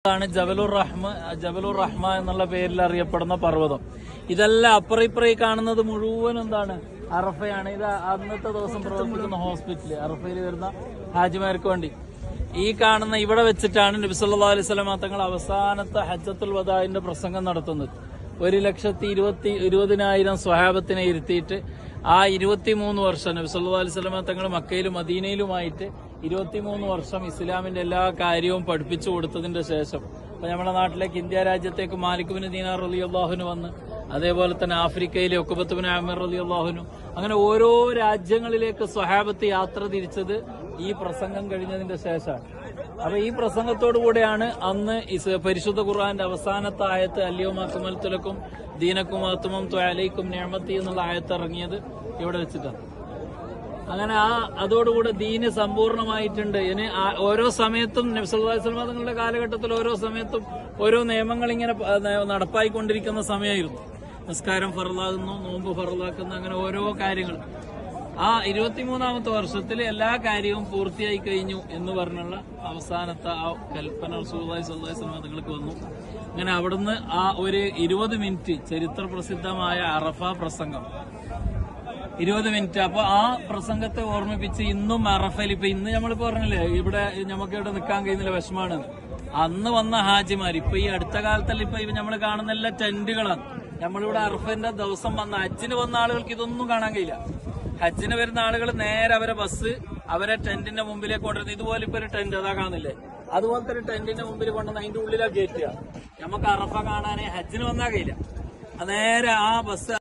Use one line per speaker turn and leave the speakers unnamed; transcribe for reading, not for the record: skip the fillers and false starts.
ാണ് ജബലുർ റഹ്മ എന്നുള്ള പേരിൽ അറിയപ്പെടുന്ന പർവ്വതം. ഇതെല്ലാം അപ്പുറം കാണുന്നത് മുഴുവൻ എന്താണ്? അറഫയാണ്. ഇത് അന്നത്തെ ദിവസം പ്രവർത്തിക്കുന്ന ഹോസ്പിറ്റല്, അറഫയിൽ വരുന്ന ഹാജിമാർക്ക് വേണ്ടി. ഈ കാണുന്ന ഇവിടെ വെച്ചിട്ടാണ് നബി സല്ലല്ലാഹു അലൈഹി വസല്ലം തങ്ങൾ അവസാനത്തെ ഹജ്ജത്തുൽ വദാഇന്റെ പ്രസംഗം നടത്തുന്നത്. 1,20,000 സ്വഹാബത്തിനെ ഇരുത്തിയിട്ട് ആ 23 വർഷം നബി സല്ലല്ലാഹു അലൈഹി വസല്ലം തങ്ങൾ മക്കയിലും മദീനയിലുമായിട്ട് 23 വർഷം ഇസ്ലാമിന്റെ എല്ലാ കാര്യവും പഠിപ്പിച്ചു കൊടുത്തതിന്റെ ശേഷം ഇപ്പൊ നമ്മുടെ നാട്ടിലേക്ക് ഇന്ത്യ രാജ്യത്തേക്ക് മാലിക് ബിൻ ദീനാർ റളിയല്ലാഹു അൻഹു വന്ന്, അതേപോലെ തന്നെ ആഫ്രിക്കയിലെ ഉഖബത്ത് ബിൻ ആമിർ റളിയല്ലാഹു അൻഹു, അങ്ങനെ ഓരോ രാജ്യങ്ങളിലേക്ക് സ്വഹാബത്ത് യാത്ര തിരിച്ചത് ഈ പ്രസംഗം കഴിഞ്ഞതിന്റെ ശേഷമാണ്. അപ്പൊ ഈ പ്രസംഗത്തോടു കൂടെയാണ് അന്ന് പരിശുദ്ധ ഖുർആന്റെ അവസാനത്തെ ആയത്ത് അൽയൗമ അക്മൽതു ലക്കും ദീനക്കും വഅത്മംതു അലൈക്കും നിഅമതി എന്നുള്ള ആയത്ത് ഇറങ്ങിയത് ഇവിടെ വെച്ചിട്ടാണ്. അങ്ങനെ അതോടുകൂടെ ദീന് സമ്പൂർണമായിട്ടുണ്ട്. ഇനി ഓരോ സമയത്തും നബി സല്ലല്ലാഹു അലൈഹി വസല്ലം തങ്ങളുടെ കാലഘട്ടത്തിൽ ഓരോ സമയത്തും ഓരോ നിയമങ്ങൾ ഇങ്ങനെ നടപ്പായിക്കൊണ്ടിരിക്കുന്ന സമയമായിരുന്നു. നിസ്കാരം ഫർളാകുന്നു, നോമ്പ് ഫർളാക്കുന്നു, അങ്ങനെ ഓരോ കാര്യങ്ങൾ. ആ 23ാമത്തെ വർഷത്തിൽ എല്ലാ കാര്യവും പൂർത്തിയായി കഴിഞ്ഞു എന്ന് പറഞ്ഞുള്ള അവസാനത്തെ ആ കൽപ്പന റസൂലുള്ളാഹി സ്വല്ലല്ലാഹു അലൈഹി വസല്ലം തങ്ങൾക്ക് വന്നു. അങ്ങനെ അവിടുന്ന് ആ ഒരു 20 മിനിറ്റ് ചരിത്ര പ്രസിദ്ധമായ അറഫ പ്രസംഗം, 20 മിനിറ്റ്. അപ്പൊ ആ പ്രസംഗത്തെ ഓർമ്മിപ്പിച്ച് ഇന്നും അറഫയിൽ ഇപ്പൊ ഇന്ന് നമ്മളിപ്പോ പറഞ്ഞില്ലേ ഇവിടെ നമുക്ക് ഇവിടെ നിൽക്കാൻ കഴിയുന്നില്ല, വിഷമാണ്. അന്ന് വന്ന ഹാജിമാർ ഇപ്പൊ ഈ അടുത്ത കാലത്തല്ല ഇപ്പൊ നമ്മൾ കാണുന്ന എല്ലാ ടെന്റുകളാണ്. നമ്മളിവിടെ അറഫന്റെ ദിവസം വന്ന ഹജ്ജിന് വന്ന ആളുകൾക്ക് ഇതൊന്നും കാണാൻ കഴിയില്ല. ഹജ്ജിന് വരുന്ന ആളുകൾ നേരെ അവരെ ബസ് അവരെ ടെന്റിന്റെ മുമ്പിലേക്ക് കൊണ്ടുവരുന്നത്. ഇതുപോലെ ഇപ്പൊ ഒരു ടെന്റ് അതാ കാണുന്നില്ലേ, അതുപോലത്തെ ഒരു ടെന്റിന്റെ മുമ്പിൽ കൊണ്ടുവന്ന് അതിന്റെ ഉള്ളിലാണ് കയറ്റുക. നമുക്ക് അറഫ കാണാനേ ഹജ്ജിന് വന്നാൽ കഴിയില്ല. നേരെ ആ ബസ്